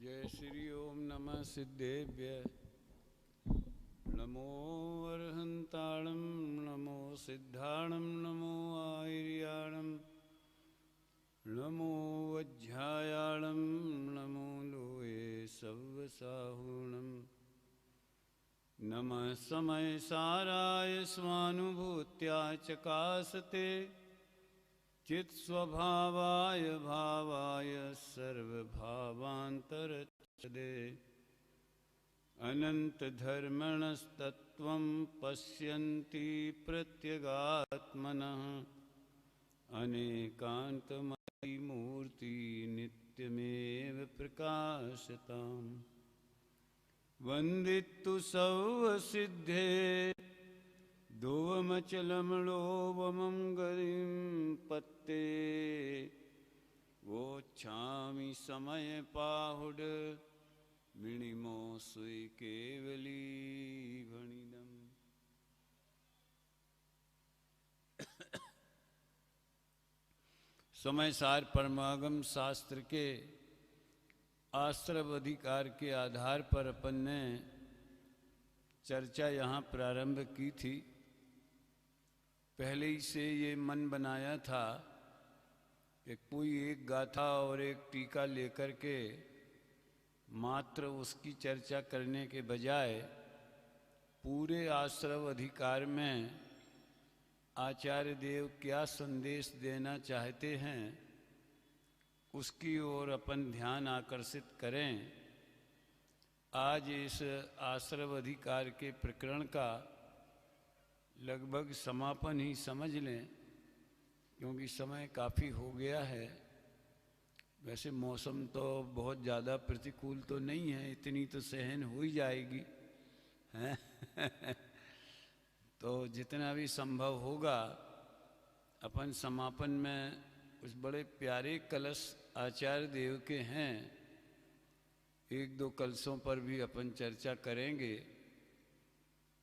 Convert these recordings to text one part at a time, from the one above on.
जय श्री ओम नमः सिद्धेभ्य नमो अर्हन्ताणं नमो सिद्धाणं नमो आयर्याणं नमो वज्झायाणं नमो लोये सव्वसाहुणं नमः समयसाराय स्वानुभूत्या चकासते चित्स्वभावाय भावाय सर्वभावान्तरच्छदे अनन्तधर्मणस्तत्त्वं पश्यन्ति प्रत्यगात्मनः अनेकान्तमयी मूर्ति नित्यमेव प्रकाशताम् वन्दितु सर्वसिद्धे धुवमचलमलोवमं गतिं पत्ते वोच्छामि समयपाहुड मिणिमो सुई केवली भणिदम्। समयसार परमागम शास्त्र के आश्रव अधिकार के आधार पर अपन ने चर्चा यहाँ प्रारंभ की थी। पहले ही से ये मन बनाया था कि कोई एक गाथा और एक टीका लेकर के मात्र उसकी चर्चा करने के बजाय पूरे आश्रव अधिकार में आचार्य देव क्या संदेश देना चाहते हैं उसकी ओर अपन ध्यान आकर्षित करें। आज इस आश्रव अधिकार के प्रकरण का लगभग समापन ही समझ लें, क्योंकि समय काफ़ी हो गया है। वैसे मौसम तो बहुत ज़्यादा प्रतिकूल तो नहीं है, इतनी तो सहन हो ही जाएगी हैं। तो जितना भी संभव होगा अपन समापन में उस बड़े प्यारे कलश आचार्य देव के हैं, एक दो कलशों पर भी अपन चर्चा करेंगे।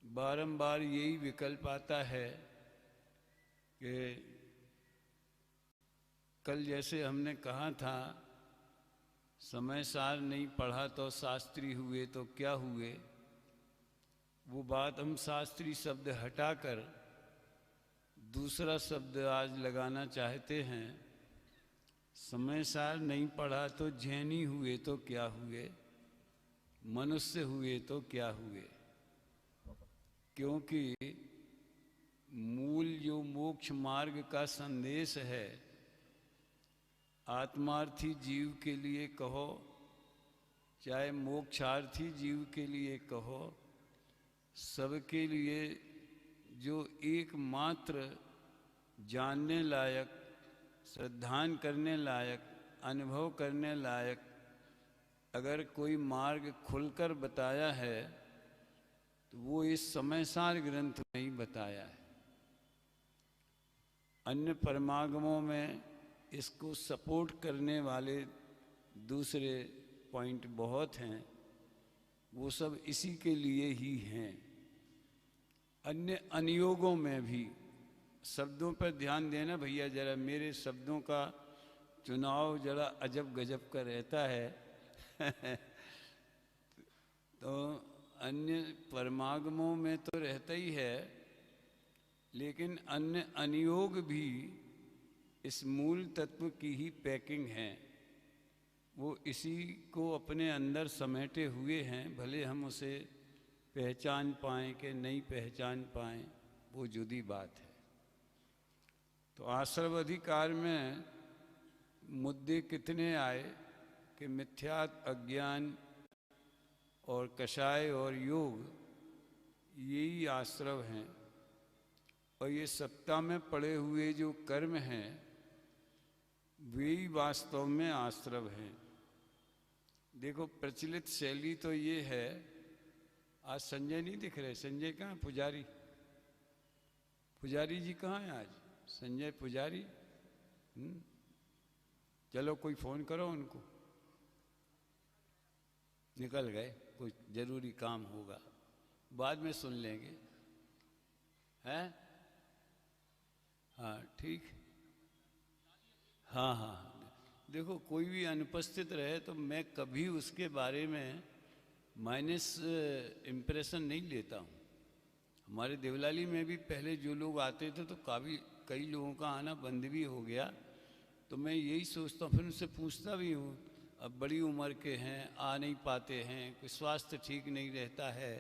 बारंबार यही विकल्प आता है कि कल जैसे हमने कहा था समय सार नहीं पढ़ा तो शास्त्री हुए तो क्या हुए, वो बात हम शास्त्री शब्द हटाकर दूसरा शब्द आज लगाना चाहते हैं। समय सार नहीं पढ़ा तो जैनी हुए तो क्या हुए, मनुष्य हुए तो क्या हुए। क्योंकि मूल जो मोक्ष मार्ग का संदेश है, आत्मार्थी जीव के लिए कहो चाहे मोक्षार्थी जीव के लिए कहो, सबके लिए जो एकमात्र जानने लायक, श्रद्धान करने लायक, अनुभव करने लायक अगर कोई मार्ग खुलकर बताया है तो वो इस समयसार ग्रंथ में ही बताया है। अन्य परमागमों में इसको सपोर्ट करने वाले दूसरे पॉइंट बहुत हैं, वो सब इसी के लिए ही हैं। अन्य अनुयोगों में भी शब्दों पर ध्यान देना भैया, जरा मेरे शब्दों का चुनाव जरा अजब गजब का रहता है। तो अन्य परमागमों में तो रहता ही है, लेकिन अन्य अनुयोग भी इस मूल तत्व की ही पैकिंग है। वो इसी को अपने अंदर समेटे हुए हैं। भले हम उसे पहचान पाएं कि नहीं पहचान पाएं, वो जुदी बात है। तो आश्रव अधिकार में मुद्दे कितने आए कि मिथ्यात्व, अज्ञान और कषाय और योग, यही आश्रव हैं। और ये सत्ता में पड़े हुए जो कर्म हैं वे ही वास्तव में आश्रव हैं। देखो प्रचलित शैली तो ये है, आज संजय नहीं दिख रहे। संजय कहाँ? पुजारी, पुजारी जी कहाँ हैं आज? संजय पुजारी। चलो कोई फोन करो उनको। निकल गए, कोई जरूरी काम होगा, बाद में सुन लेंगे, हैं? हाँ ठीक, हाँ हाँ देखो कोई भी अनुपस्थित रहे तो मैं कभी उसके बारे में माइनस इम्प्रेशन नहीं लेता हूँ। हमारे देवलाली में भी पहले जो लोग आते थे तो कई लोगों का आना बंद भी हो गया। तो मैं यही सोचता हूँ, फिर उनसे पूछता भी हूँ, अब बड़ी उम्र के हैं, आ नहीं पाते हैं, कोई स्वास्थ्य ठीक नहीं रहता है,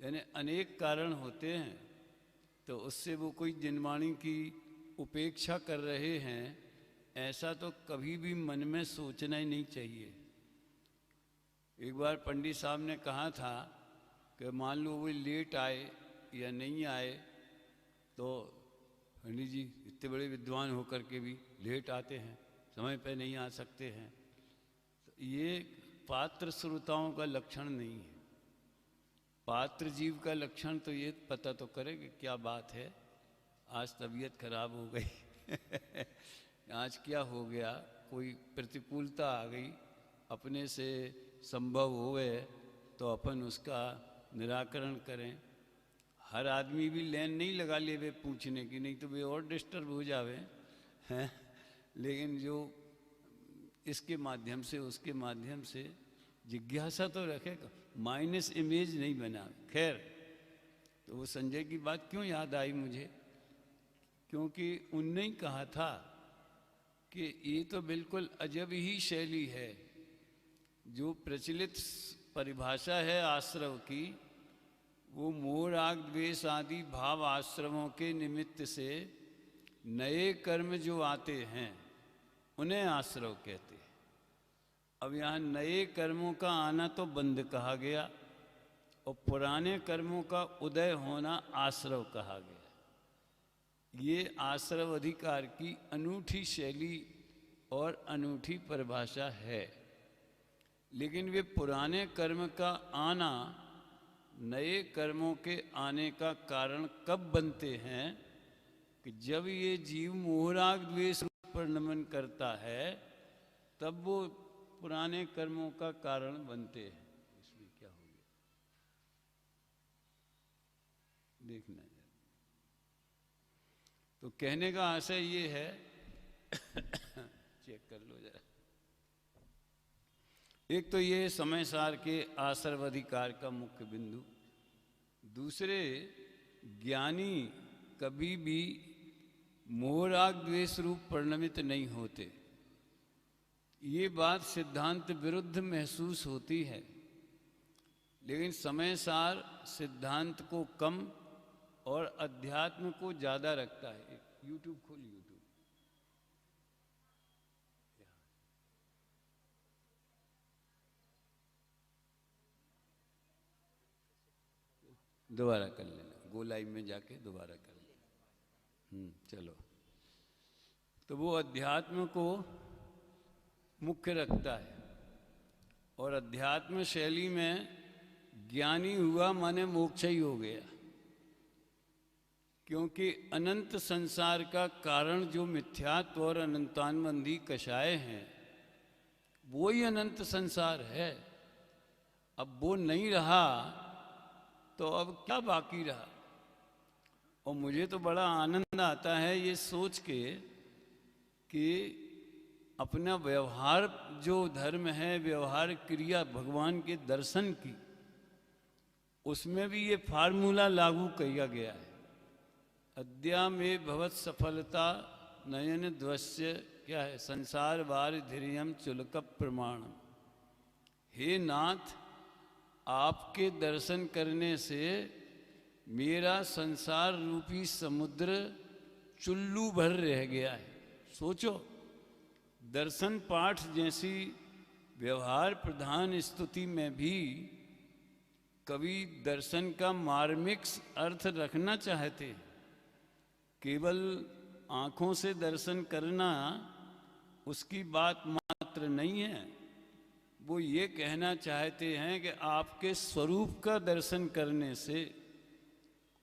यानी अनेक कारण होते हैं। तो उससे वो कोई जिनवाणी की उपेक्षा कर रहे हैं, ऐसा तो कभी भी मन में सोचना ही नहीं चाहिए। एक बार पंडित साहब ने कहा था कि मान लो वो लेट आए या नहीं आए, तो पंडित जी इतने बड़े विद्वान होकर के भी लेट आते हैं, समय पे नहीं आ सकते हैं। तो ये पात्र श्रोताओं का लक्षण नहीं है। पात्र जीव का लक्षण तो ये पता तो करे कि क्या बात है, आज तबीयत खराब हो गई आज क्या हो गया, कोई प्रतिकूलता आ गई, अपने से संभव होवे तो अपन उसका निराकरण करें। हर आदमी भी लाइन नहीं लगा ले वे पूछने की, नहीं तो वे और डिस्टर्ब हो जावे हैं। लेकिन जो इसके माध्यम से उसके माध्यम से जिज्ञासा तो रखेगा, माइनस इमेज नहीं बना। खैर, तो वो संजय की बात क्यों याद आई मुझे, क्योंकि उनने ही कहा था कि ये तो बिल्कुल अजब ही शैली है। जो प्रचलित परिभाषा है आश्रव की, वो मोह राग द्वेष आदि भाव आश्रमों के निमित्त से नए कर्म जो आते हैं उन्हें आश्रव कहते हैं। अब यहाँ नए कर्मों का आना तो बंद कहा गया और पुराने कर्मों का उदय होना आश्रव कहा गया। ये आश्रव अधिकार की अनूठी शैली और अनूठी परिभाषा है। लेकिन वे पुराने कर्म का आना नए कर्मों के आने का कारण कब बनते हैं कि जब ये जीव मोहराग द्वेष पर नमन करता है, तब वो पुराने कर्मों का कारण बनते हैं। इसमें क्या हो गया देखना है। तो कहने का आशय ये है चेक कर लो जरा। एक तो ये समय सार के आश्रव अधिकार का मुख्य बिंदु। दूसरे, ज्ञानी कभी भी मोहराग द्वेष रूप परिणमित नहीं होते। ये बात सिद्धांत विरुद्ध महसूस होती है, लेकिन समय सार सिद्धांत को कम और अध्यात्म को ज्यादा रखता है। यूट्यूब खोल, यूट्यूब दोबारा कर लेना, गोलाई में जाके दोबारा कर लेना। चलो। तो वो अध्यात्म को मुख्य रखता है, और अध्यात्म शैली में ज्ञानी हुआ माने मोक्ष ही हो गया। क्योंकि अनंत संसार का कारण जो मिथ्यात्व और अनंतानुबंधी कषाय हैं, वो ही अनंत संसार है। अब वो नहीं रहा तो अब क्या बाकी रहा। और मुझे तो बड़ा आनंद आता है ये सोच के कि अपना व्यवहार जो धर्म है, व्यवहार क्रिया भगवान के दर्शन की, उसमें भी ये फार्मूला लागू किया गया है। अद्या में भवत सफलता नयन ध्वस्य, क्या है, संसार वार धीर्यम चुलक प्रमाण। हे नाथ, आपके दर्शन करने से मेरा संसार रूपी समुद्र चुल्लू भर रह गया है। सोचो, दर्शन पाठ जैसी व्यवहार प्रधान स्तुति में भी कवि दर्शन का मार्मिक अर्थ रखना चाहते हैं। केवल आँखों से दर्शन करना उसकी बात मात्र नहीं है। वो ये कहना चाहते हैं कि आपके स्वरूप का दर्शन करने से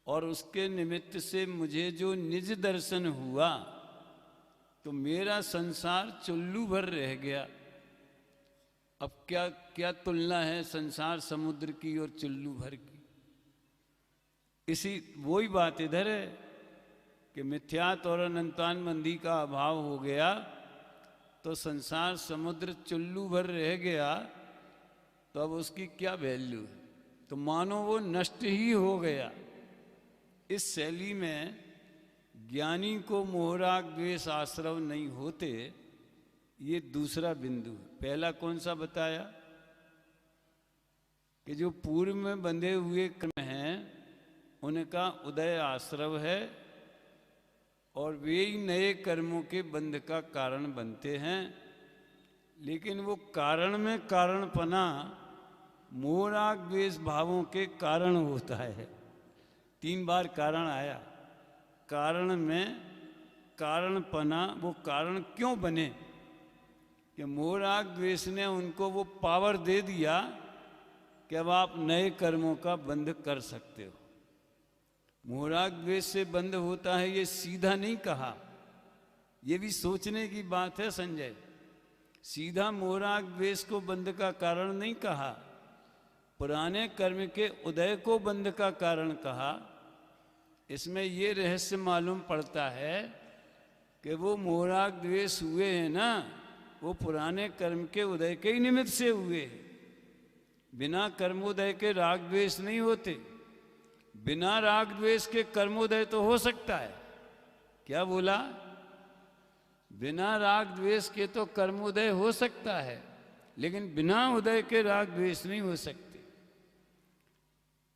और उसके निमित्त से मुझे जो निज दर्शन हुआ, तो मेरा संसार चुल्लू भर रह गया। अब क्या क्या तुलना है संसार समुद्र की और चुल्लू भर की। इसी वही बात इधर है कि मिथ्यात्व और अनंतानुबंधी का अभाव हो गया, तो संसार समुद्र चुल्लू भर रह गया, तो अब उसकी क्या वैल्यू है? तो मानो वो नष्ट ही हो गया। इस शैली में ज्ञानी को मोहराग द्वेष आश्रव नहीं होते, ये दूसरा बिंदु है। पहला कौन सा बताया कि जो पूर्व में बंधे हुए कर्म हैं उनका उदय आश्रव है और वे ही नए कर्मों के बंध का कारण बनते हैं। लेकिन वो कारण में कारणपना मोहराग द्वेष भावों के कारण होता है। 3 बार कारण आया। कारण में कारणपना, वो कारण क्यों बने कि मोहराग द्वेष ने उनको वो पावर दे दिया कि अब आप नए कर्मों का बंध कर सकते हो। मोहराग द्वेष से बंध होता है, ये सीधा नहीं कहा, ये भी सोचने की बात है संजय। सीधा मोहराग द्वेष को बंध का कारण नहीं कहा, पुराने कर्म के उदय को बंध का कारण कहा। इसमें ये रहस्य मालूम पड़ता है कि वो मोहराग द्वेष हुए हैं ना, वो पुराने कर्म के उदय के ही निमित्त से हुए हैं। बिना कर्मोदय के राग द्वेष नहीं होते। बिना राग द्वेष के कर्मोदय तो हो सकता है। क्या बोला? बिना राग द्वेष के तो कर्मोदय हो सकता है, लेकिन बिना उदय के राग द्वेष नहीं हो सकते।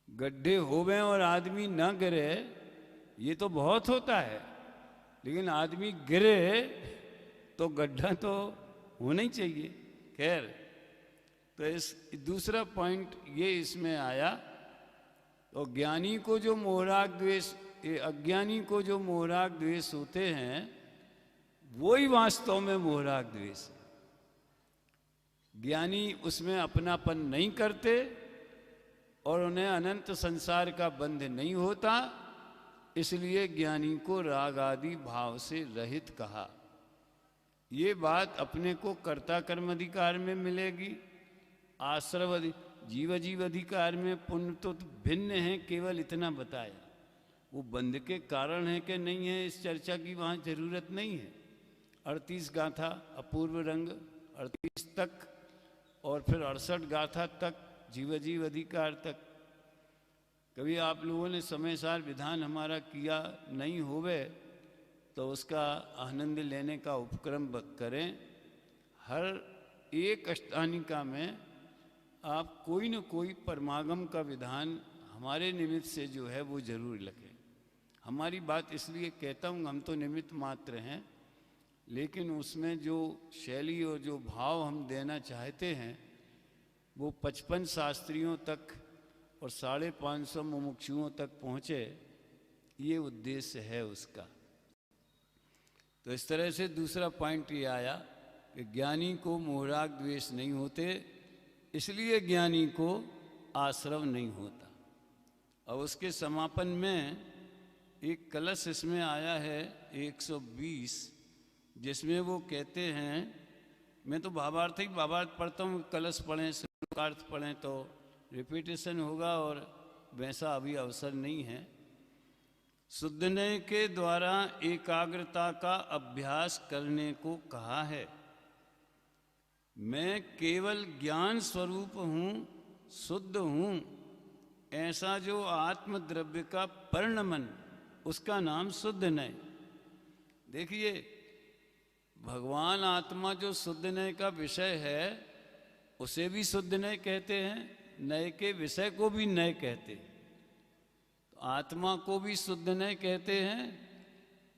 गड्ढे होवे और आदमी न गिरे, ये तो बहुत होता है, लेकिन आदमी गिरे तो गड्ढा तो होना ही चाहिए। खैर, तो इस दूसरा पॉइंट ये इसमें आया। तो ज्ञानी को जो मोहराग द्वेष, अज्ञानी को जो मोहराग द्वेष होते हैं, वो ही वास्तव में मोहराग द्वेष है। ज्ञानी उसमें अपनापन नहीं करते और उन्हें अनंत संसार का बंध नहीं होता, इसलिए ज्ञानी को राग आदि भाव से रहित कहा। ये बात अपने को कर्ता कर्म अधिकार में मिलेगी, आश्रव जीव अधिकार में पुण्य तो भिन्न है, केवल इतना बताया। वो बंध के कारण है कि नहीं है, इस चर्चा की वहाँ जरूरत नहीं है। 38 गाथा अपूर्व रंग 38 तक और फिर 68 गाथा तक जीव अधिकार तक। कभी आप लोगों ने समय सार विधान हमारा किया नहीं होवे तो उसका आनंद लेने का उपक्रम करें। हर एक अष्टानिका में आप कोई न कोई परमागम का विधान हमारे निमित्त से जो है वो जरूर लिखें। हमारी बात इसलिए कहता हूँ, हम तो निमित्त मात्र हैं, लेकिन उसमें जो शैली और जो भाव हम देना चाहते हैं वो 55 शास्त्रियों तक और 550 मुमुक्षुओं तक पहुँचे, ये उद्देश्य है उसका। तो इस तरह से दूसरा पॉइंट ये आया कि ज्ञानी को मोहराग द्वेष नहीं होते, इसलिए ज्ञानी को आश्रव नहीं होता। और उसके समापन में एक कलश इसमें आया है 120, जिसमें वो कहते हैं, मैं तो भावार्थ ही भावार्थ पढ़ता हूँ, कलश पढ़ें श्लोकार्थ पढ़ें तो रिपीटेशन होगा और वैसा अभी अवसर नहीं है। सुधने के द्वारा एकाग्रता का अभ्यास करने को कहा है। मैं केवल ज्ञान स्वरूप हूँ, शुद्ध हूँ, ऐसा जो आत्मद्रव्य का परिणमन, उसका नाम शुद्ध नय। देखिए, भगवान आत्मा जो शुद्ध नय का विषय है उसे भी शुद्ध नय कहते हैं, नय के विषय को भी नय कहते हैं। तो आत्मा को भी शुद्ध नय कहते हैं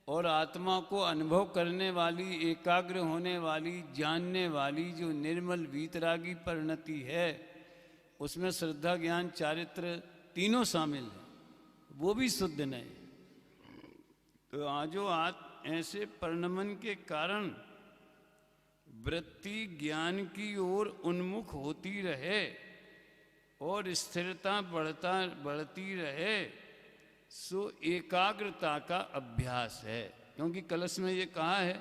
और आत्मा को अनुभव करने वाली, एकाग्र होने वाली, जानने वाली जो निर्मल वीतरागी परिणति है, उसमें श्रद्धा ज्ञान चारित्र तीनों शामिल हैं, वो भी शुद्ध नय। तो आजो ऐसे परिणमन के कारण वृत्ति ज्ञान की ओर उन्मुख होती रहे और स्थिरता बढ़ती रहे, सो एकाग्रता का अभ्यास है। क्योंकि कलश में ये कहा है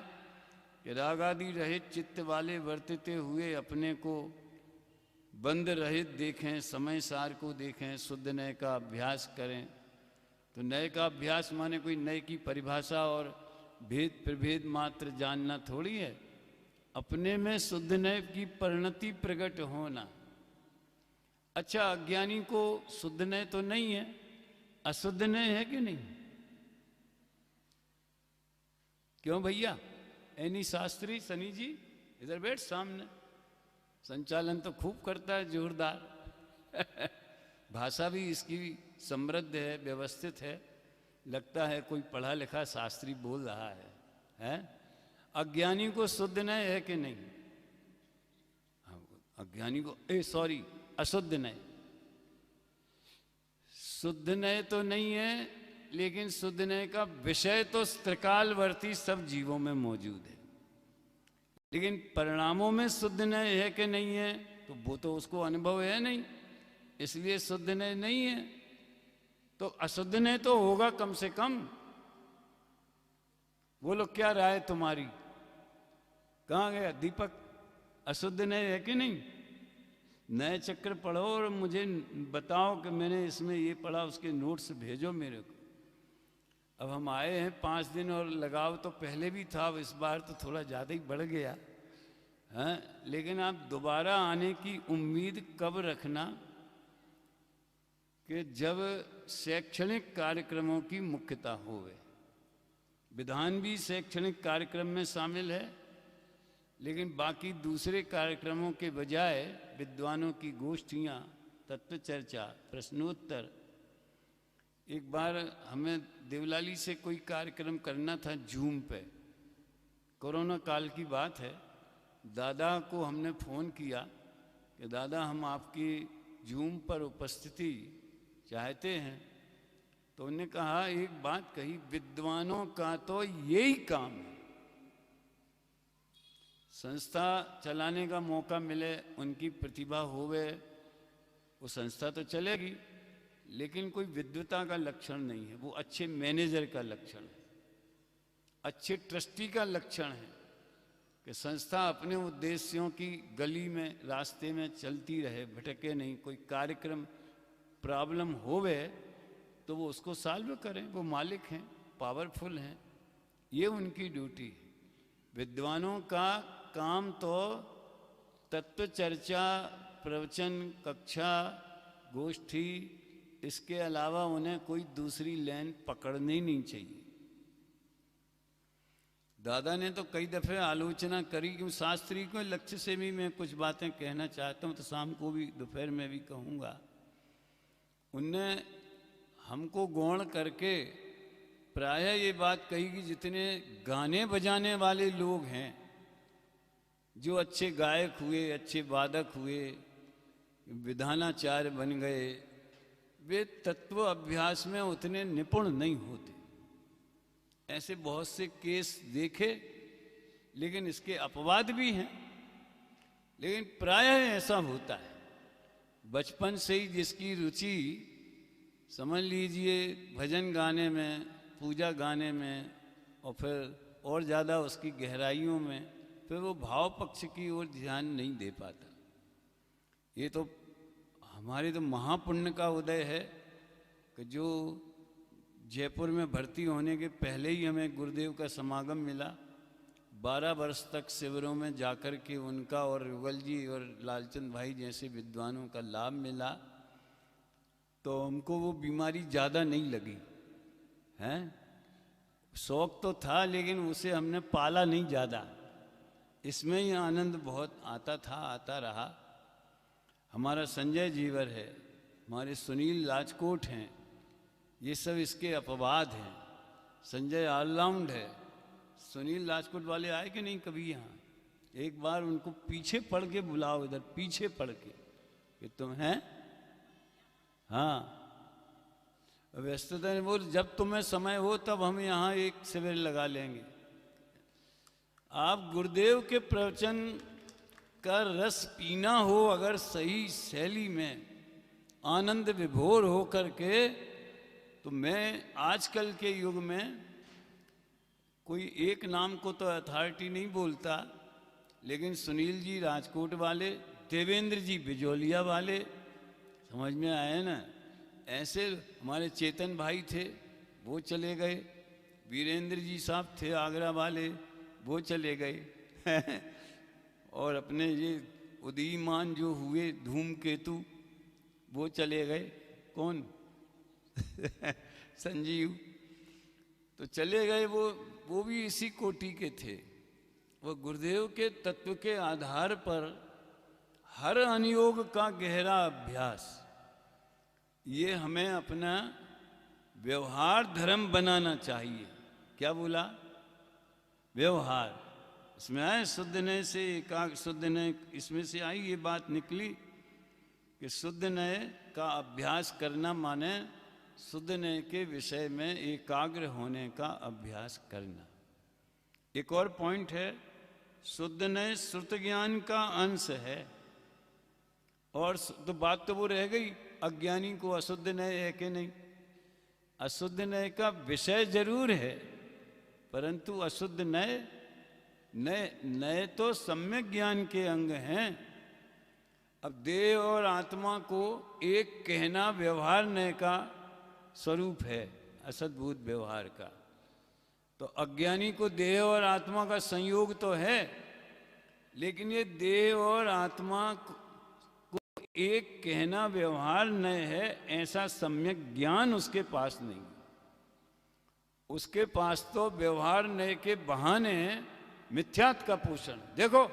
कि राग आदि रहित चित्त वाले वर्तते हुए अपने को बंद रहित देखें, समय सार को देखें, शुद्ध नय का अभ्यास करें। तो नय का अभ्यास माने कोई नय की परिभाषा और भेद प्रभेद मात्र जानना थोड़ी है। अपने में शुद्ध नय की परिणति प्रकट होना। अच्छा, अज्ञानी को शुद्ध नय तो नहीं है, अशुद्ध नय है कि नहीं? क्यों भैया? एनी शास्त्री सनी जी इधर बैठ सामने, संचालन तो खूब करता है जोरदार। भाषा भी इसकी समृद्ध है, व्यवस्थित है, लगता है कोई पढ़ा लिखा शास्त्री बोल रहा है, हैं? अज्ञानी को शुद्ध नय है कि नहीं? अज्ञानी को अशुद्ध नय। शुद्ध नय तो नहीं है, लेकिन शुद्ध नय का विषय तो त्रिकालवर्ती सब जीवों में मौजूद है। लेकिन परिणामों में शुद्ध नय है कि नहीं है, तो वो तो उसको अनुभव है नहीं, इसलिए शुद्ध नय नहीं है। तो अशुद्ध नय तो होगा कम से कम। बोलो क्या राय तुम्हारी? कहाँ गया दीपक? अशुद्ध नय है कि नहीं? नए चक्र पढ़ो और मुझे बताओ कि मैंने इसमें ये पढ़ा, उसके नोट्स भेजो मेरे को। अब हम आए हैं 5 दिन और लगाव तो पहले भी था, अब इस बार तो थोड़ा ज़्यादा ही बढ़ गया है। लेकिन आप दोबारा आने की उम्मीद कब रखना? कि जब शैक्षणिक कार्यक्रमों की मुख्यता होवे। विधान भी शैक्षणिक कार्यक्रम में शामिल है, लेकिन बाकी दूसरे कार्यक्रमों के बजाय विद्वानों की गोष्ठियाँ, तत्व चर्चा, प्रश्नोत्तर। एक बार हमें देवलाली से कोई कार्यक्रम करना था जूम पे, कोरोना काल की बात है। दादा को हमने फ़ोन किया कि दादा हम आपकी जूम पर उपस्थिति चाहते हैं। तो उन्होंने कहा, एक बात कही, विद्वानों का तो यही काम है, संस्था चलाने का मौका मिले, उनकी प्रतिभा होवे, वो संस्था तो चलेगी, लेकिन कोई विद्वता का लक्षण नहीं है। वो अच्छे मैनेजर का लक्षण है, अच्छे ट्रस्टी का लक्षण है कि संस्था अपने उद्देश्यों की गली में, रास्ते में चलती रहे, भटके नहीं। कोई कार्यक्रम प्रॉब्लम होवे तो वो उसको सॉल्व करें। वो मालिक हैं, पावरफुल हैं, ये उनकी ड्यूटी है। विद्वानों का काम तो तत्व चर्चा, प्रवचन, कक्षा, गोष्ठी, इसके अलावा उन्हें कोई दूसरी लाइन पकड़नी नहीं चाहिए। दादा ने तो कई दफ़े आलोचना करी कि शास्त्री को लक्ष्य से भी मैं कुछ बातें कहना चाहता हूँ, तो शाम को भी, दोपहर में भी कहूँगा। उनने हमको गौण करके प्रायः ये बात कही कि जितने गाने बजाने वाले लोग हैं, जो अच्छे गायक हुए, अच्छे वादक हुए, विधानाचार्य बन गए, वे तत्व अभ्यास में उतने निपुण नहीं होते। ऐसे बहुत से केस देखे, लेकिन इसके अपवाद भी हैं। लेकिन प्रायः ऐसा होता है, बचपन से ही जिसकी रुचि समझ लीजिए भजन गाने में, पूजा गाने में, और फिर और ज़्यादा उसकी गहराइयों में, फिर वो भाव पक्ष की ओर ध्यान नहीं दे पाता। ये तो हमारे तो महापुण्य का उदय है कि जो जयपुर में भर्ती होने के पहले ही हमें गुरुदेव का समागम मिला। 12 वर्ष तक शिविरों में जाकर के उनका और युगल जी और लालचंद भाई जैसे विद्वानों का लाभ मिला, तो हमको वो बीमारी ज़्यादा नहीं लगी हैं। शौक तो था, लेकिन उसे हमने पाला नहीं ज़्यादा। इसमें ही आनंद बहुत आता था, आता रहा। हमारा संजय जीवर है, हमारे सुनील राजकोट हैं, ये सब इसके अपवाद हैं। संजय ऑलराउंड है। सुनील राजकोट वाले आए कि नहीं कभी यहाँ? एक बार उनको पीछे पड़ के बुलाओ, इधर पीछे पड़ के कि तुम हैं। हाँ, व्यस्तता ने बोल, जब तुम्हें समय हो तब हम यहाँ एक शिविर लगा लेंगे। आप गुरुदेव के प्रवचन का रस पीना हो अगर सही शैली में, आनंद विभोर हो करके, तो मैं आजकल के युग में कोई एक नाम को तो अथॉरिटी नहीं बोलता, लेकिन सुनील जी राजकोट वाले, देवेंद्र जी बिजोलिया वाले, समझ में आए ना? ऐसे हमारे चेतन भाई थे, वो चले गए। वीरेंद्र जी साहब थे आगरा वाले, वो चले गए। और अपने ये उदीयमान जो हुए धूमकेतु वो चले गए। कौन? संजीव। तो चले गए, वो भी इसी कोटि के थे। वो गुरुदेव के तत्व के आधार पर हर अनुयोग का गहरा अभ्यास, ये हमें अपना व्यवहार धर्म बनाना चाहिए। क्या बोला? व्यवहार। इसमें आए शुद्ध नय से एकाग्र, शुद्ध नय इसमें से आई ये बात निकली कि शुद्ध नय का अभ्यास करना माने शुद्ध नय के विषय में एकाग्र होने का अभ्यास करना। एक और पॉइंट है, शुद्ध नय श्रुत ज्ञान का अंश है। और तो बात तो वो रह गई, अज्ञानी को अशुद्ध नय है कि नहीं? अशुद्ध नय का विषय जरूर है, परंतु अशुद्ध नय नय तो सम्यक ज्ञान के अंग हैं। अब देह और आत्मा को एक कहना व्यवहार नय का स्वरूप है, असद्भूत व्यवहार का। तो अज्ञानी को देह और आत्मा का संयोग तो है, लेकिन ये देह और आत्मा को एक कहना व्यवहार नय है, ऐसा सम्यक ज्ञान उसके पास नहीं। उसके पास तो व्यवहार नय के बहाने मिथ्यात्व का पोषण। देखो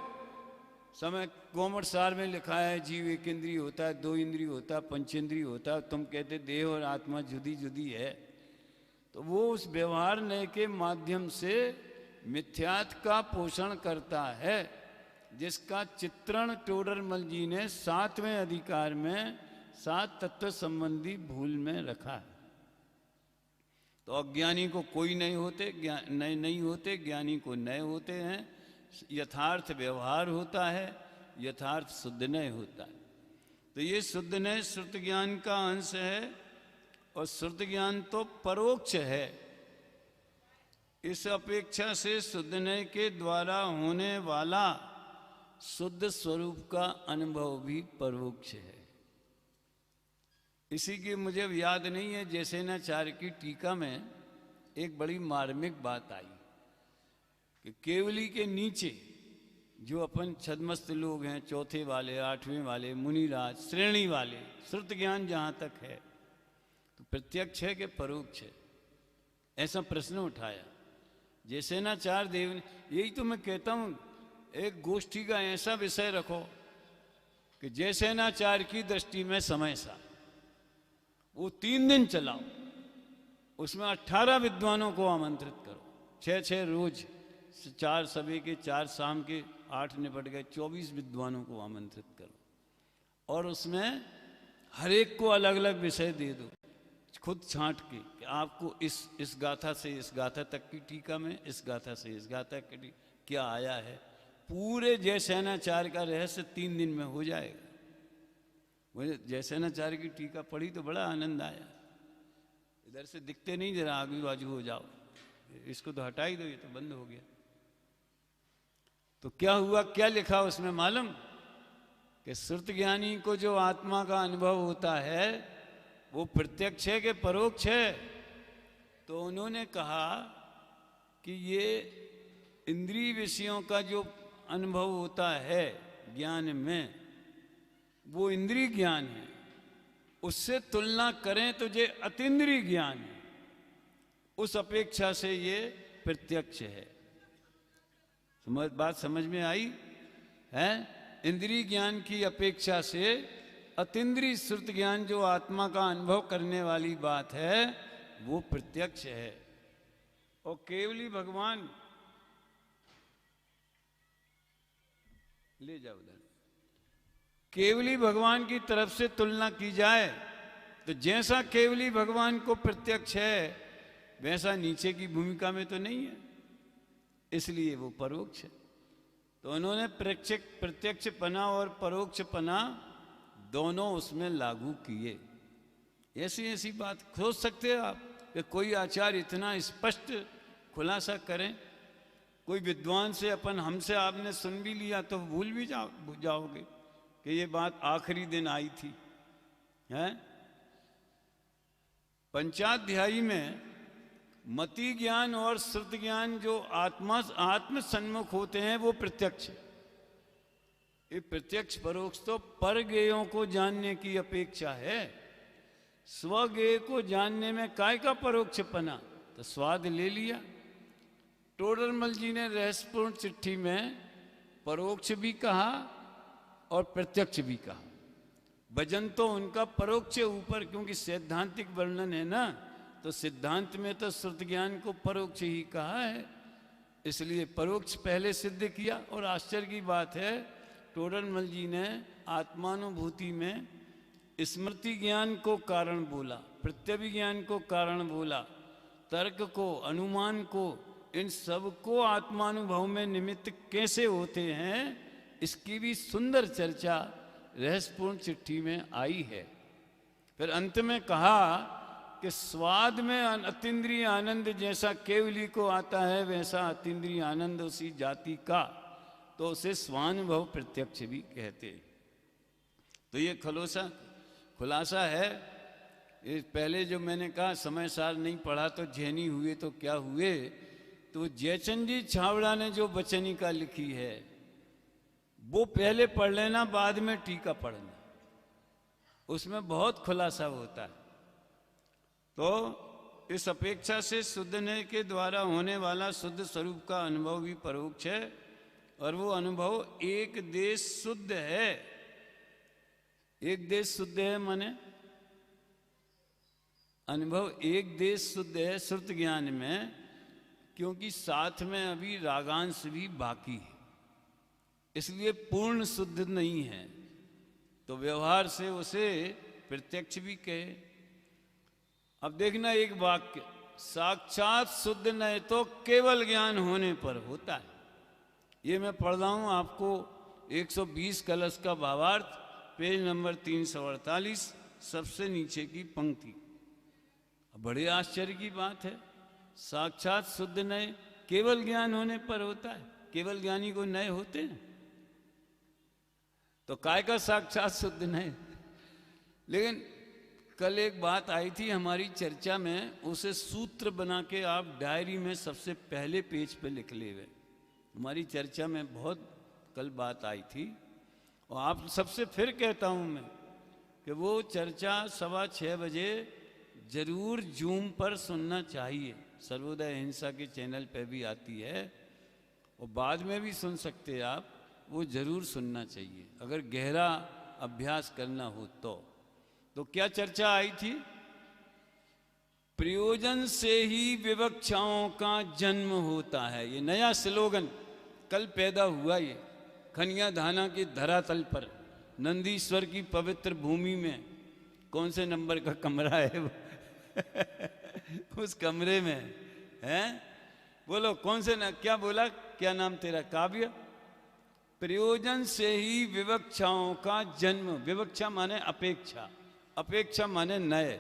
समय कोमर सार में लिखा है जीव एक इंद्रिय होता है, दो इंद्रिय होता है, पंचेंद्रिय होता है। तुम कहते देह और आत्मा जुदी जुदी है। तो वो उस व्यवहार नय के माध्यम से मिथ्यात्व का पोषण करता है, जिसका चित्रण टोडरमल जी ने 7वें अधिकार में 7 तत्व संबंधी भूल में रखा है। तो अज्ञानी को कोई नहीं होते, नए नहीं होते, ज्ञानी को नए होते हैं। यथार्थ व्यवहार होता है, यथार्थ शुद्ध नय होता है। तो ये शुद्ध नय श्रुत ज्ञान का अंश है, और श्रुत ज्ञान तो परोक्ष है। इस अपेक्षा से शुद्ध नय के द्वारा होने वाला शुद्ध स्वरूप का अनुभव भी परोक्ष है। इसी की मुझे याद नहीं है, जैसेनाचार्य की टीका में एक बड़ी मार्मिक बात आई कि केवली के नीचे जो अपन छदमस्त लोग हैं, चौथे वाले, 8वें वाले, मुनिराज, श्रेणी वाले, श्रुत ज्ञान जहाँ तक है, तो प्रत्यक्ष है कि परोक्ष है? ऐसा प्रश्न उठाया जैसेनाचार्य देव ने। यही तो मैं कहता हूँ, एक गोष्ठी का ऐसा विषय रखो कि जैसेनाचार्य की दृष्टि में समय सा, वो 3 दिन चलाओ, उसमें 18 विद्वानों को आमंत्रित करो, 6 रोज, 4 सवेरे के, 4 शाम के, 8 निपट गए, 24 विद्वानों को आमंत्रित करो, और उसमें हर एक को अलग अलग विषय दे दो, खुद छांट के कि आपको इस गाथा से इस गाथा तक की टीका में, इस गाथा से इस गाथा की क्या आया है। पूरे जयसेनाचार्य का रहस्य 3 दिन में हो जाएगा। मुझे जयसेनाचार्य की टीका पढ़ी तो बड़ा आनंद आया। इधर से दिखते नहीं, जरा आगे बाजू हो जाओ, इसको तो हटा ही दो, ये तो बंद हो गया। तो क्या हुआ, क्या लिखा उसमें मालूम? कि श्रुत ज्ञानी को जो आत्मा का अनुभव होता है वो प्रत्यक्ष है कि परोक्ष है? तो उन्होंने कहा कि ये इंद्रिय विषयों का जो अनुभव होता है ज्ञान में, वो इंद्रिय ज्ञान है। उससे तुलना करें तो ये अतीन्द्रिय ज्ञान है, उस अपेक्षा से ये प्रत्यक्ष है। बात समझ में आई है? इंद्रिय ज्ञान की अपेक्षा से अतीन्द्रिय श्रुत ज्ञान जो आत्मा का अनुभव करने वाली बात है वो प्रत्यक्ष है। और केवली भगवान ले जाओ उधर, केवली भगवान की तरफ से तुलना की जाए तो जैसा केवली भगवान को प्रत्यक्ष है वैसा नीचे की भूमिका में तो नहीं है, इसलिए वो परोक्ष है। तो उन्होंने प्रत्यक्ष पना और परोक्ष पना दोनों उसमें लागू किए। ऐसी ऐसी बात सोच सकते हो आप कि कोई आचार्य इतना स्पष्ट खुलासा करें? कोई विद्वान से हमसे आपने सुन भी लिया तो भूल भी जाओगे कि ये बात आखिरी दिन आई थी, हैं? पंचाध्यायी में मति ज्ञान और श्रुत ज्ञान जो आत्म सन्मुख होते हैं वो प्रत्यक्ष है। ये प्रत्यक्ष परोक्ष तो परगेयों को जानने की अपेक्षा है। स्वगेय को जानने में काय का परोक्षपना, तो स्वाद ले लिया। टोडरमल जी ने रहस्यपूर्ण चिट्ठी में परोक्ष भी कहा और प्रत्यक्ष भी कहा। भजन तो उनका परोक्ष ऊपर, क्योंकि सैद्धांतिक वर्णन है ना, तो सिद्धांत में तो श्रुत ज्ञान को परोक्ष ही कहा है, इसलिए परोक्ष पहले सिद्ध किया। और आश्चर्य की बात है, टोडरमल जी ने आत्मानुभूति में स्मृति ज्ञान को कारण बोला, प्रत्यभिज्ञान को कारण बोला, तर्क को, अनुमान को, इन सब को आत्मानुभव में निमित्त कैसे होते हैं, इसकी भी सुंदर चर्चा रहस्यपूर्ण चिट्ठी में आई है। फिर अंत में कहा कि स्वाद में अतीन्द्रिय आनंद जैसा केवली को आता है, वैसा अतीन्द्रिय आनंद उसी जाति का, तो उसे स्वानुभव प्रत्यक्ष भी कहते। तो ये खुलासा है। ये पहले जो मैंने कहा समय सार नहीं पढ़ा तो झेनी हुए तो क्या हुए, तो जयचंद जी छावड़ा ने जो वचनिका लिखी है वो पहले पढ़ लेना, बाद में टीका पढ़ना, उसमें बहुत खुलासा होता है। तो इस अपेक्षा से शुद्धने के द्वारा होने वाला शुद्ध स्वरूप का अनुभव भी परोक्ष है, और वो अनुभव एक देश शुद्ध है। एक देश शुद्ध है माने अनुभव एक देश शुद्ध है श्रुत ज्ञान में, क्योंकि साथ में अभी रागांश भी बाकी है, इसलिए पूर्ण शुद्ध नहीं है। तो व्यवहार से उसे प्रत्यक्ष भी कहे। अब देखना एक वाक्य, साक्षात शुद्ध नहीं तो केवल ज्ञान होने पर होता है। ये मैं पढ़ रहा हूं आपको 120 कलश का भावार्थ, पेज नंबर 348, सबसे नीचे की पंक्ति। बड़े आश्चर्य की बात है, साक्षात शुद्ध नए केवल ज्ञान होने पर होता है। केवल ज्ञानी को नए होते हैं, तो काय का साक्षात शुद्ध नए। लेकिन कल एक बात आई थी हमारी चर्चा में, उसे सूत्र बना के आप डायरी में सबसे पहले पेज पे लिख ले हुए। हमारी चर्चा में बहुत कल बात आई थी, और आप सबसे फिर कहता हूं मैं कि वो चर्चा 6:15 बजे जरूर जूम पर सुनना चाहिए। सर्वोदय हिंसा के चैनल पे भी आती है, और बाद में भी सुन सकते हैं आप, वो जरूर सुनना चाहिए अगर गहरा अभ्यास करना हो तो क्या चर्चा आई थी? प्रयोजन से ही विवक्षाओं का जन्म होता है। ये नया स्लोगन कल पैदा हुआ, ये खनिया धाना के धरातल पर, नंदीश्वर की पवित्र भूमि में। कौन से नंबर का कमरा है वो? उस कमरे में है, बोलो कौन से ना, क्या बोला, क्या नाम तेरा? काव्य। प्रयोजन से ही विवक्षाओं का जन्म। विवक्षा माने अपेक्षा, अपेक्षा माने नए।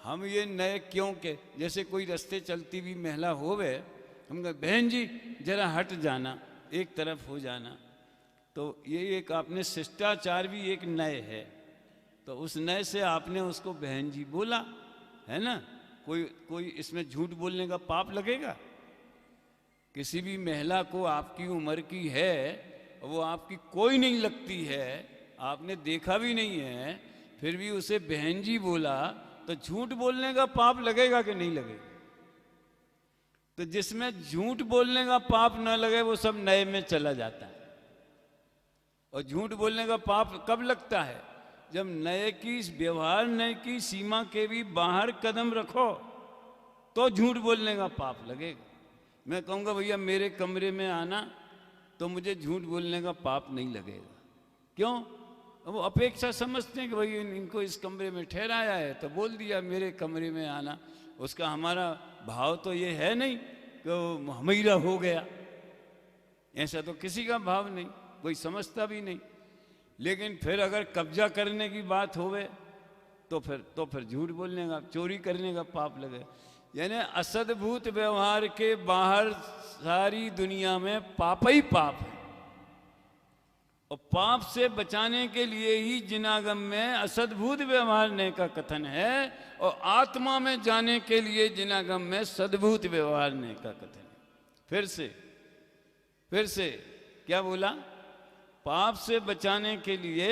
हम ये नए क्यों के, जैसे कोई रास्ते चलती हुई महिला होवे, हम कहे बहन जी जरा हट जाना, एक तरफ हो जाना, तो ये एक आपने शिष्टाचार भी एक नए है, तो उस नए से आपने उसको बहन जी बोला है ना। कोई इसमें झूठ बोलने का पाप लगेगा? किसी भी महिला को आपकी उम्र की है, वो आपकी कोई नहीं लगती है, आपने देखा भी नहीं है, फिर भी उसे बहन जी बोला, तो झूठ बोलने का पाप लगेगा कि नहीं लगेगा? तो जिसमें झूठ बोलने का पाप न लगे वो सब नए में चला जाता है। और झूठ बोलने का पाप कब लगता है? जब नए की व्यवहार, नए की सीमा के भी बाहर कदम रखो तो झूठ बोलने का पाप लगेगा। मैं कहूँगा भैया मेरे कमरे में आना, तो मुझे झूठ बोलने का पाप नहीं लगेगा। क्यों? वो अपेक्षा समझते हैं कि भाई इनको इस कमरे में ठहराया है, तो बोल दिया मेरे कमरे में आना। उसका हमारा भाव तो ये है नहीं कि हमीरा हो गया, ऐसा तो किसी का भाव नहीं, कोई समझता भी नहीं। लेकिन फिर अगर कब्जा करने की बात होवे तो फिर झूठ बोलने का, चोरी करने का पाप लगे। यानी असद्भूत व्यवहार के बाहर सारी दुनिया में पाप ही पाप है, और पाप से बचाने के लिए ही जिनागम में असद्भुत व्यवहार ने का कथन है, और आत्मा में जाने के लिए जिनागम में सद्भुत व्यवहार ने का कथन है। फिर से क्या बोला? पाप से बचाने के लिए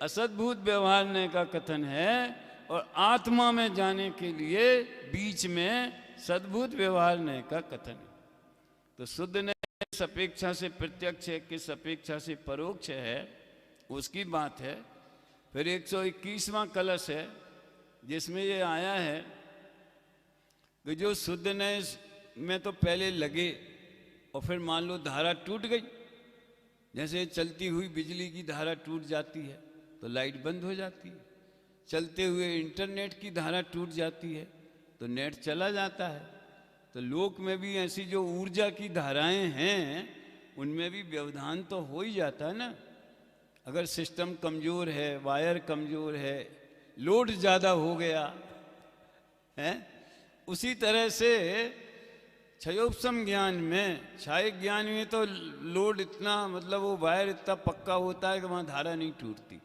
असद्भूत व्यवहारने का कथन है, और आत्मा में जाने के लिए बीच में सद्भूत व्यवहारने का कथन है। तो शुद्ध ने किस अपेक्षा से प्रत्यक्ष है, किस अपेक्षा से परोक्ष है, उसकी बात है। फिर 121वां कलश है जिसमें ये आया है कि जो शुद्ध नय में तो पहले लगे और फिर मान लो धारा टूट गई, जैसे चलती हुई बिजली की धारा टूट जाती है तो लाइट बंद हो जाती है, चलते हुए इंटरनेट की धारा टूट जाती है तो नेट चला जाता है। तो लोक में भी ऐसी जो ऊर्जा की धाराएं हैं उनमें भी व्यवधान तो हो ही जाता है ना। अगर सिस्टम कमज़ोर है, वायर कमज़ोर है, लोड ज़्यादा हो गया है, उसी तरह से क्षयोपशम ज्ञान में, क्षायिक ज्ञान में तो लोड इतना, मतलब वो वायर इतना पक्का होता है कि वहाँ धारा नहीं टूटती।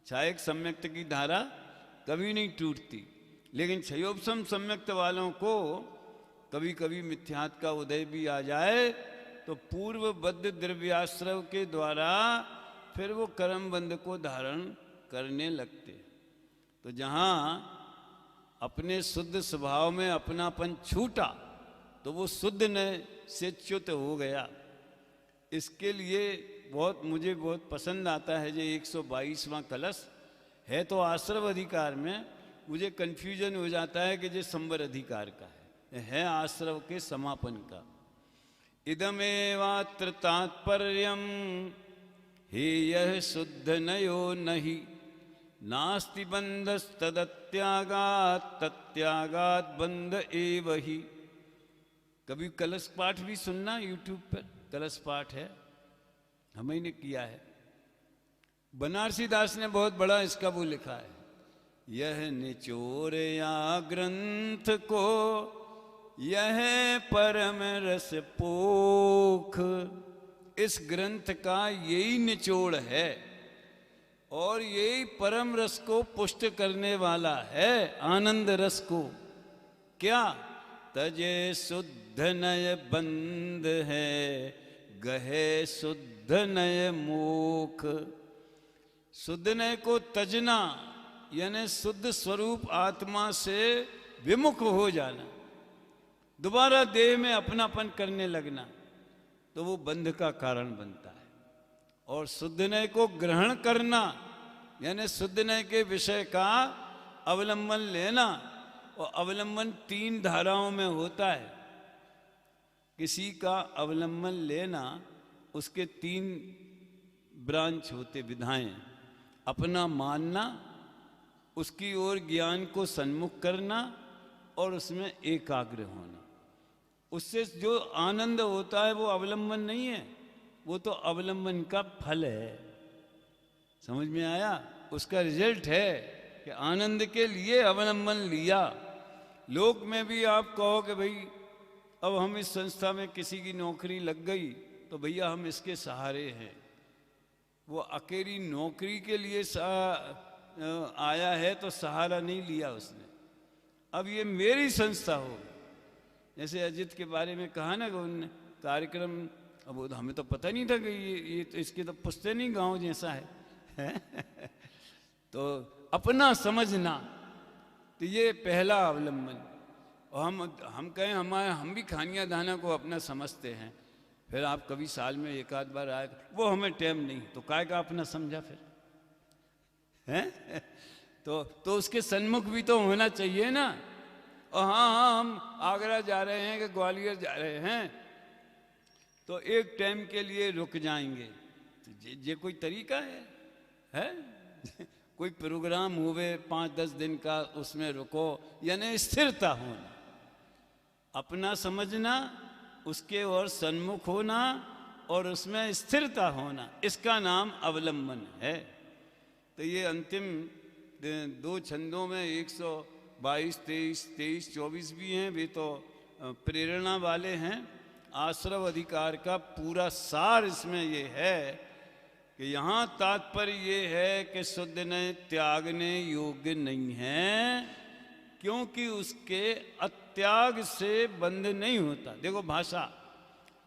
क्षायिक सम्यक्त की धारा कभी नहीं टूटती, लेकिन क्षयोपशम सम्यक्त वालों को कभी कभी मिथ्यात्व का उदय भी आ जाए तो पूर्वबद्ध द्रव्याश्रव के द्वारा फिर वो कर्म बंध को धारण करने लगते। तो जहाँ अपने शुद्ध स्वभाव में अपनापन छूटा तो वो शुद्ध ने से च्युत हो गया। इसके लिए मुझे बहुत पसंद आता है जो 122वां कलश है, तो आश्रव अधिकार में मुझे कन्फ्यूजन हो जाता है कि जो संवर अधिकार का है आश्रव के समापन का। इदमेवात्र तात्पर्यम हे यह शुद्ध नयो नहीं, नास्ति बंधस्तदत्यागात् तत्यागात् बंध एव ही। कभी कलश पाठ भी सुनना, यूट्यूब पर कलश पाठ है, हमें ने किया है। बनारसी दास ने बहुत बड़ा इसका वो लिखा है, यह निचोर या ग्रंथ को यह परम रस पोख। इस ग्रंथ का यही निचोड़ है और यही परम रस को पुष्ट करने वाला है, आनंद रस को। क्या? तजे शुद्ध नय बंद है, गहे शुद्ध नय मोख। शुद्ध नय को तजना यानी शुद्ध स्वरूप आत्मा से विमुख हो जाना, दोबारा देह में अपनापन करने लगना, तो वो बंध का कारण बनता है। और शुद्ध नय को ग्रहण करना यानी शुद्ध नय के विषय का अवलंबन लेना, और अवलंबन 3 धाराओं में होता है। किसी का अवलंबन लेना, उसके 3 ब्रांच होते, विधाएं। अपना मानना, उसकी ओर ज्ञान को सन्मुख करना और उसमें एकाग्र होना। उससे जो आनंद होता है वो अवलंबन नहीं है, वो तो अवलंबन का फल है। समझ में आया? उसका रिजल्ट है कि आनंद के लिए अवलंबन लिया। लोक में भी आप कहो कि भाई अब हम इस संस्था में किसी की नौकरी लग गई तो भैया हम इसके सहारे हैं, वो अकेली नौकरी के लिए आया है तो सहारा नहीं लिया उसने। अब ये मेरी संस्था हो, जैसे अजित के बारे में कहा ना कि उन कार्यक्रम, अब हमें तो पता नहीं था कि ये तो इसके तो पुश्ते नहीं गांव जैसा है तो अपना समझना, तो ये पहला अवलंबन। और हम कहें हम भी खानिया दाना को अपना समझते हैं, फिर आप कभी साल में 1 आध बार आए, वो हमें टाइम नहीं, तो काय का अपना समझा फिर हैं तो उसके सन्मुख भी तो होना चाहिए ना। और हाँ हम आगरा जा रहे हैं कि ग्वालियर जा रहे हैं तो एक टाइम के लिए रुक जाएंगे, तो ये कोई तरीका है? कोई प्रोग्राम हुए 5-10 दिन का, उसमें रुको, यानी स्थिरता होना, अपना समझना, उसके और सन्मुख होना और उसमें स्थिरता होना, इसका नाम अवलंबन है। तो ये अंतिम 2 छंदों में 122, 23, 24 भी हैं, वे तो प्रेरणा वाले हैं। आश्रव अधिकार का पूरा सार इसमें ये है कि यहाँ तात्पर्य ये है कि शुद्ध ने त्यागने योग्य नहीं है, क्योंकि उसके अत्याग से बंध नहीं होता। देखो भाषा,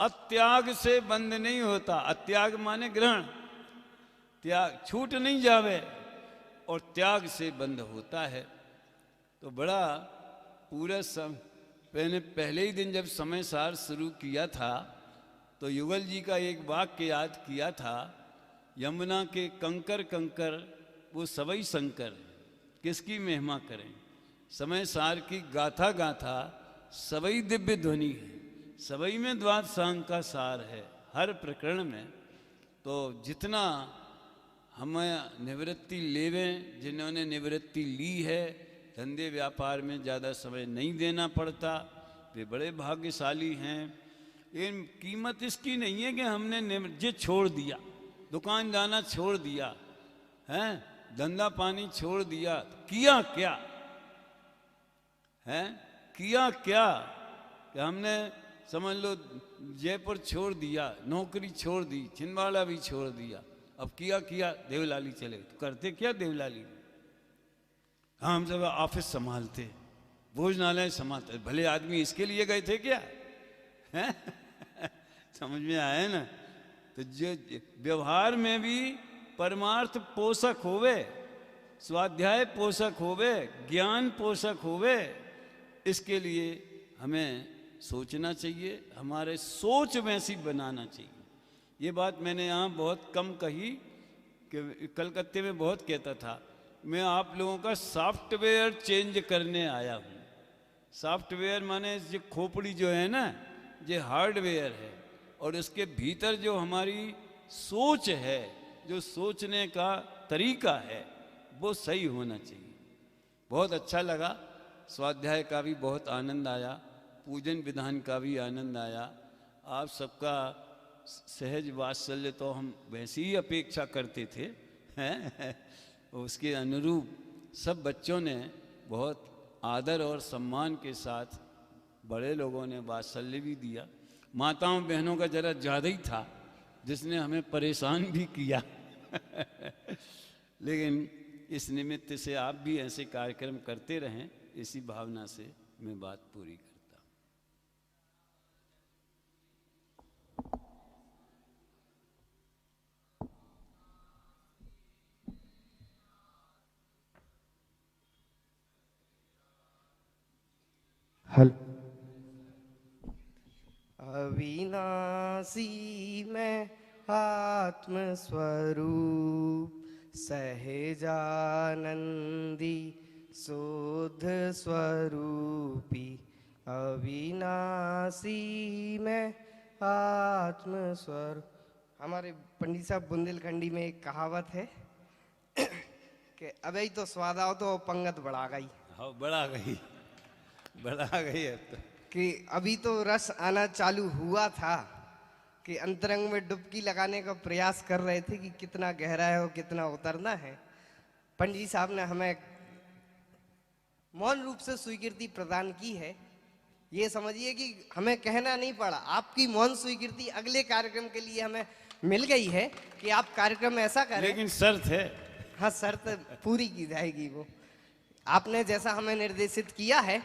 अत्याग से बंध नहीं होता। अत्याग माने ग्रहण, त्याग छूट नहीं जावे और त्याग से बंध होता है। तो बड़ा पूरा मैंने पहले ही दिन जब समय सार शुरू किया था तो युगल जी का एक वाक्य याद किया था, यमुना के कंकर कंकर वो सबई शंकर, किसकी महिमा करें। समय सार की गाथा गाथा सबई दिव्य ध्वनि है, सबई में द्वाद सांग का सार है हर प्रकरण में। तो जितना हमें निवृत्ति लेवें, जिन्होंने निवृत्ति ली है, धंधे व्यापार में ज़्यादा समय नहीं देना पड़ता, वे बड़े भाग्यशाली हैं। इन कीमत इसकी नहीं है कि हमने जे छोड़ दिया, दुकान जाना छोड़ दिया हैं, धंधा पानी छोड़ दिया, किया क्या है, किया क्या कि हमने समझ लो जयपुर छोड़ दिया, नौकरी छोड़ दी, छिंदवाड़ा भी छोड़ दिया, अब किया देवलाली चले। तो करते क्या देवलाली? हाँ, हम सब ऑफिस संभालते, भोजनालय संभालते, भले आदमी इसके लिए गए थे क्या हैं? समझ में आया ना? तो जो व्यवहार में भी परमार्थ पोषक होवे, स्वाध्याय पोषक होवे, ज्ञान पोषक होवे, इसके लिए हमें सोचना चाहिए, हमारे सोच वैसी बनाना चाहिए। ये बात मैंने यहाँ बहुत कम कही कि कलकत्ते में बहुत कहता था, मैं आप लोगों का सॉफ्टवेयर चेंज करने आया हूँ। सॉफ्टवेयर माने ये खोपड़ी जो है ना, ये हार्डवेयर है, और इसके भीतर जो हमारी सोच है, जो सोचने का तरीका है, वो सही होना चाहिए। बहुत अच्छा लगा, स्वाध्याय का भी बहुत आनंद आया, पूजन विधान का भी आनंद आया। आप सबका सहज वात्सल्य तो हम वैसे ही अपेक्षा करते थे हैं, उसके अनुरूप सब बच्चों ने बहुत आदर और सम्मान के साथ, बड़े लोगों ने वात्सल्य भी दिया, माताओं बहनों का जरा ज़्यादा ही था, जिसने हमें परेशान भी किया लेकिन इस निमित्त से आप भी ऐसे कार्यक्रम करते रहें, इसी भावना से मैं बात पूरी करता हूँ। हल अविनाशी में आत्म स्वरूप, सहजानंदी शुद्ध स्वरूपी, अविनाशी में आत्म स्वरूप। हमारे पंडित साहब बुंदेलखंडी में एक कहावत है कि अबे तो स्वाद आओ तो पंगत बढ़ा गई। हाँ, बढ़ा गई अब तो, कि अभी तो रस आना चालू हुआ था कि अंतरंग में डुबकी लगाने का प्रयास कर रहे थे कि कितना गहरा है और कितना उतरना है। पंडित साहब ने हमें मौन रूप से स्वीकृति प्रदान की है। ये समझिए कि हमें कहना नहीं पड़ा, आपकी मौन स्वीकृति अगले कार्यक्रम के लिए हमें मिल गई है कि आप कार्यक्रम ऐसा करें। लेकिन शर्त है। हाँ, शर्त पूरी की जाएगी। वो आपने जैसा हमें निर्देशित किया है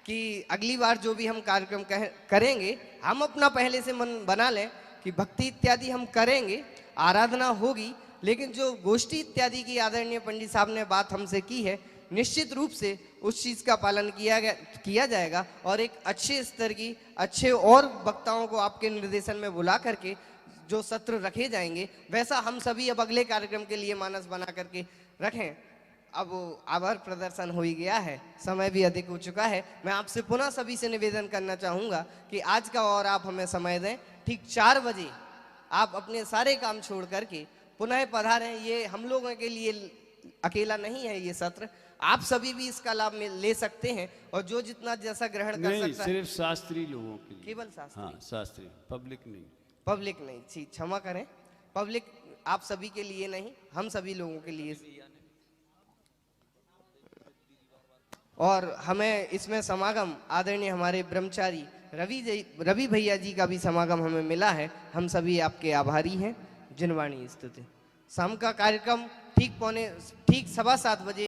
कि अगली बार जो भी हम कार्यक्रम करेंगे, हम अपना पहले से मन बना लें कि भक्ति इत्यादि हम करेंगे, आराधना होगी, लेकिन जो गोष्ठी इत्यादि की आदरणीय पंडित साहब ने बात हमसे की है, निश्चित रूप से उस चीज़ का पालन किया जाएगा और एक अच्छे स्तर की, अच्छे और वक्ताओं को आपके निर्देशन में बुला करके जो सत्र रखे जाएंगे, वैसा हम सभी अब अगले कार्यक्रम के लिए मानस बना करके रखें। अब आभार प्रदर्शन हो ही गया है, समय भी अधिक हो चुका है। मैं आपसे पुनः सभी से निवेदन करना चाहूँगा कि आज का और आप हमें समय दें, ठीक 4 बजे आप अपने सारे काम छोड़ करके पुनः पधारें। ये हम लोगों के लिए अकेला नहीं है ये सत्र, आप सभी भी इसका लाभ ले सकते हैं और जो जितना जैसा ग्रहण कर सकता है। सिर्फ शास्त्री लोगों के लिए, केवल शास्त्री। हाँ, शास्त्री, पब्लिक नहीं। पब्लिक नहीं, क्षमा करें, पब्लिक आप सभी के लिए नहीं, हम सभी लोगों के लिए। और हमें इसमें समागम आदरणीय हमारे ब्रह्मचारी रवि भैया जी का भी समागम हमें मिला है। हम सभी आपके आभारी हैं। जिनवाणी स्तुति। शाम का कार्यक्रम ठीक 7:15 बजे